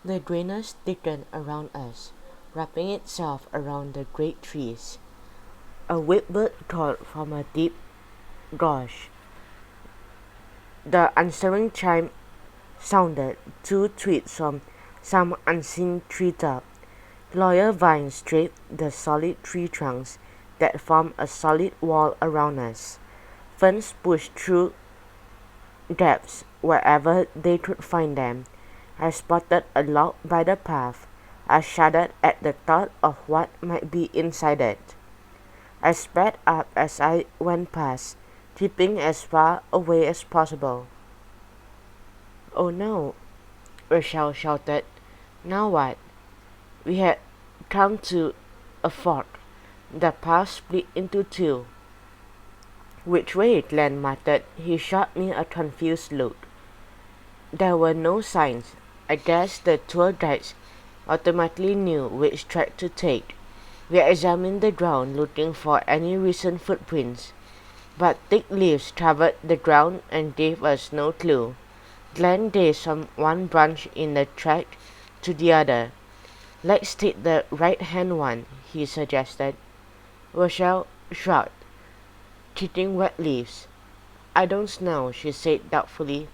The drainage thickened around us, wrapping itself around the great trees. A whipbird called from a deep gorge. The answering chime sounded 2 tweets from some unseen treetop. Loyal vines draped the solid tree trunks that formed a solid wall around us. Ferns pushed through gaps wherever they could find them. I spotted a log by the path. I shuddered at the thought of what might be inside it. I sped up as I went past, keeping as far away as possible. "Oh no," Rochelle shouted. "Now what?" We had come to a fork. The path split into two. "Which way?" Glenn muttered. He shot me a confused look. There were no signs. I guess the tour guides automatically knew which track to take. We examined the ground looking for any recent footprints, but thick leaves covered the ground and gave us no clue. Glenn gazed from one branch in the track to the other. "Let's take the right-hand one," he suggested. Rochelle shrugged, kicking wet leaves. "I don't smell," she said doubtfully.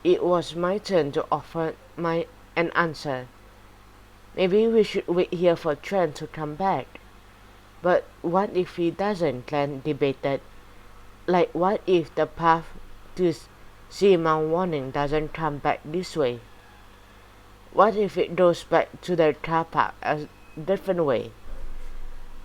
It was my turn to offer an answer. "Maybe we should wait here for Trent to come back." "But what if he doesn't?" Glenn debated. "Like what if the path to see Mount Warning doesn't come back this way? What if it goes back to the car park a different way?"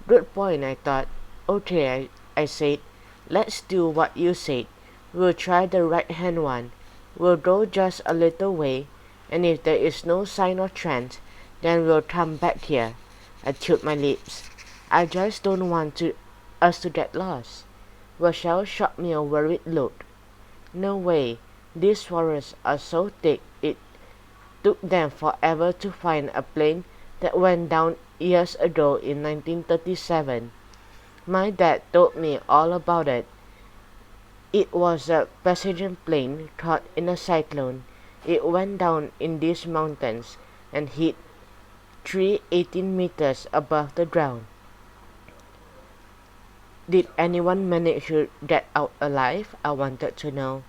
"Good point," I thought. "Okay," I said. "Let's do what you said. We'll try the right-hand one. We'll go just a little way, and if there is no sign of Trent, then we'll come back here." I chewed my lips. "I just don't want us to get lost." Rochelle shot me a worried look. "No way. These forests are so thick it took them forever to find a plane that went down years ago in 1937. My dad told me all about it. It was a passenger plane caught in a cyclone. It went down in these mountains and hit 318 meters above the ground." "Did anyone manage to get out alive?" I wanted to know.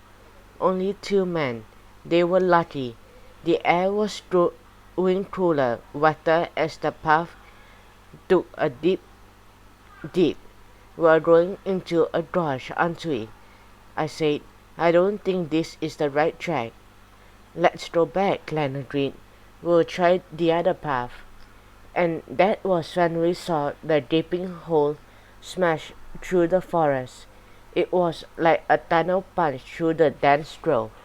"Only 2 men. They were lucky. The air was growing cooler, wetter as the path took a deep. We are going into a gorge, aren't we?" I said. "I don't think this is the right track." "Let's go back," Glenn agreed. "We'll try the other path." And that was when we saw the gaping hole smash through the forest. It was like a tunnel punch through the dense growth.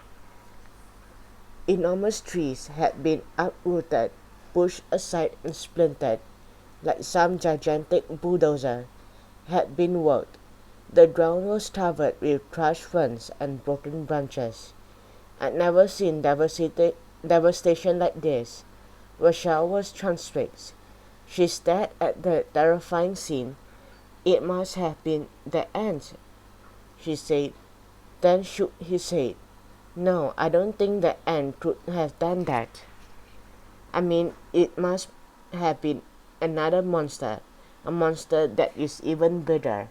Enormous trees had been uprooted, pushed aside and splintered, like some gigantic bulldozer had been worked. The ground was covered with crushed ferns and broken branches. I'd never seen devastation like this. Rochelle was transfixed. She stared at the terrifying scene. "It must have been the ants," she said, then shook his head. "No, I don't think the ant could have done that. I mean, it must have been another monster, a monster that is even bigger."